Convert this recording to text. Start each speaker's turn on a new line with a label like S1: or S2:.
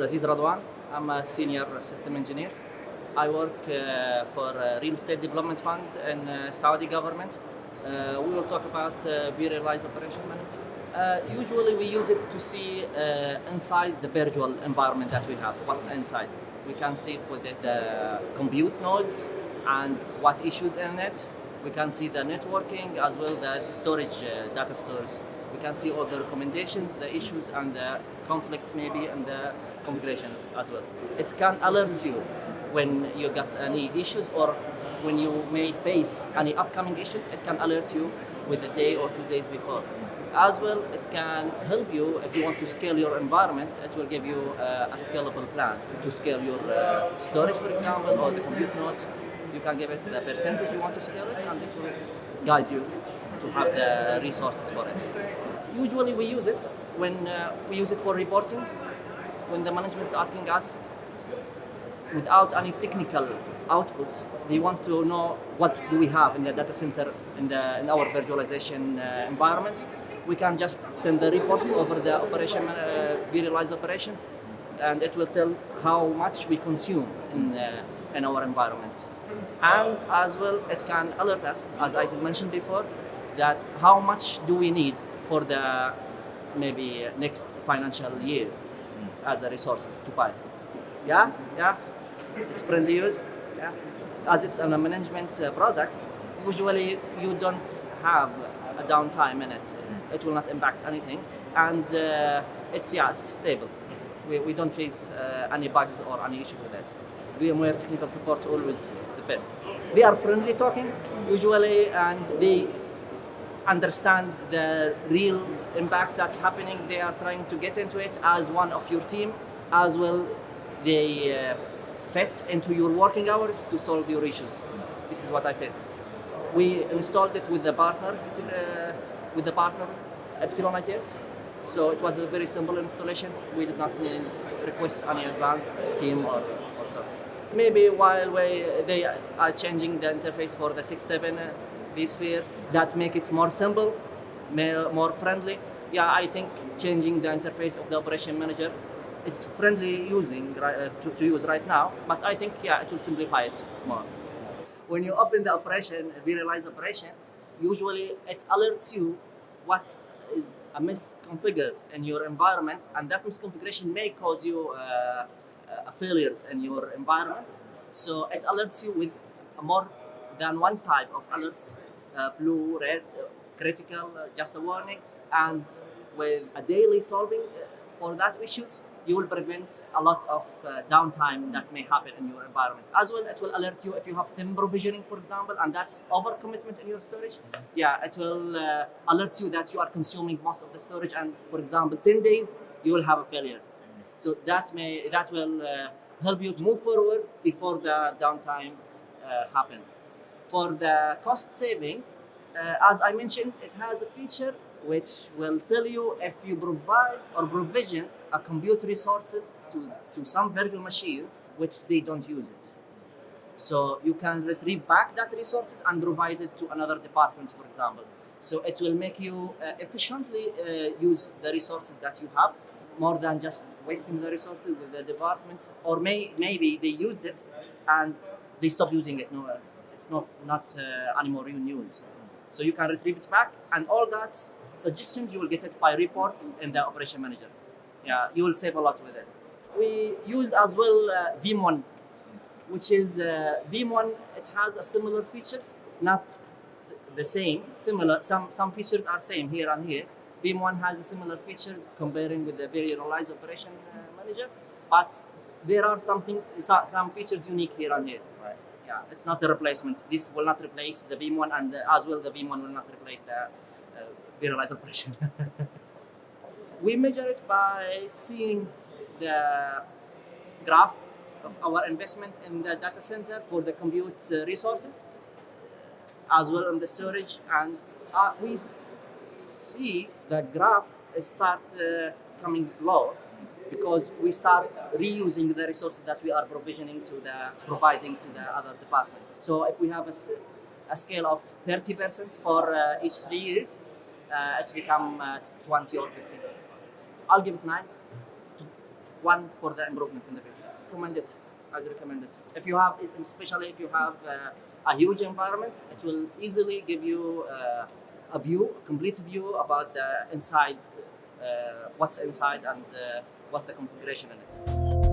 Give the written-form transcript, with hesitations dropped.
S1: Abdulaziz Radwan. I'm a senior system engineer. I work for a real estate development fund in Saudi government. We will talk about vRealize operation management. Usually we use it to see inside the virtual environment that we have, what's inside. We can see for the compute nodes and what issues in it. We can see the networking as well the storage, data stores. We can see all the recommendations, the issues and the conflict maybe and the configuration as well. It can alert you when you got any issues or when you may face any upcoming issues. It can alert you with a day or 2 days before. As well, it can help you if you want to scale your environment. It will give you a scalable plan to scale your storage, for example, or the compute nodes. You can give it the percentage you want to scale it, and it will guide you to have the resources for it. Usually we use it when we use it for reporting, when the management is asking us without any technical outputs, they want to know what do we have in the data center in our virtualization environment. We can just send the reports over the operation, vRealize operation, and it will tell how much we consume in our environment. And as well, it can alert us, as I mentioned before, that how much do we need for the maybe next financial year as a resources to buy. Yeah, it's friendly use. Yeah, as it's a management product, usually you don't have a downtime in it. It will not impact anything, and it's stable. We don't face any bugs or any issues with it. VMware technical support always the best. They are friendly talking usually, and they understand the real impact that's happening. They are trying to get into it as one of your team. As well, they fit into your working hours to solve your issues. This is what I face. We installed it with the partner, Epsilon ITS. So it was a very simple installation. We did not request any advanced team or so. Maybe while they are changing the interface for the 6.7 vSphere, that make it more simple, more friendly. Yeah, I think changing the interface of the operation manager, it's friendly to use right now, but I think it will simplify it more. When you open the operation, vRealize operation, usually it alerts you what is a misconfigured in your environment, and that misconfiguration may cause you failures in your environment. So it alerts you with more than one type of alerts, blue, red, critical, just a warning, and with a daily solving for that issues, you will prevent a lot of downtime that may happen in your environment. As well, it will alert you if you have thin provisioning, for example, and that's overcommitment in your storage. Yeah, it will alert you that you are consuming most of the storage, and for example, 10 days, you will have a failure. So that will help you to move forward before the downtime happen. For the cost saving, as I mentioned, it has a feature which will tell you if you provide or provision a compute resources to some virtual machines which they don't use it. So you can retrieve back that resources and provide it to another department, for example. So it will make you efficiently use the resources that you have, more than just wasting the resources with the departments, or maybe they used it and they stopped using it. No, it's not anymore in use. So you can retrieve it back, and all that suggestions you will get it by reports in the operation manager. Yeah, you will save a lot with it. We use as well VM1, which is VM1. It has a similar features, not the same. Similar, some features are same here and here. VM1 has a similar features comparing with the vRealize operation manager, but there are some features unique here and here.
S2: Right.
S1: Yeah, it's not a replacement. This will not replace the VM1, and as well the VM1 will not replace the vRealize operation. We measure it by seeing the graph of our investment in the data center for the compute resources, as well on the storage, and we see the graph start coming low because we start reusing the resources that we are providing to the other departments. So if we have a scale of 30% for each 3 years, it's become 20 or 15. I'll give it 9. one for the improvement in the future. Recommend it. I'd recommend it. If you have, especially if you have a huge environment, it will easily give you a complete view about the inside, what's inside and what's the configuration in it.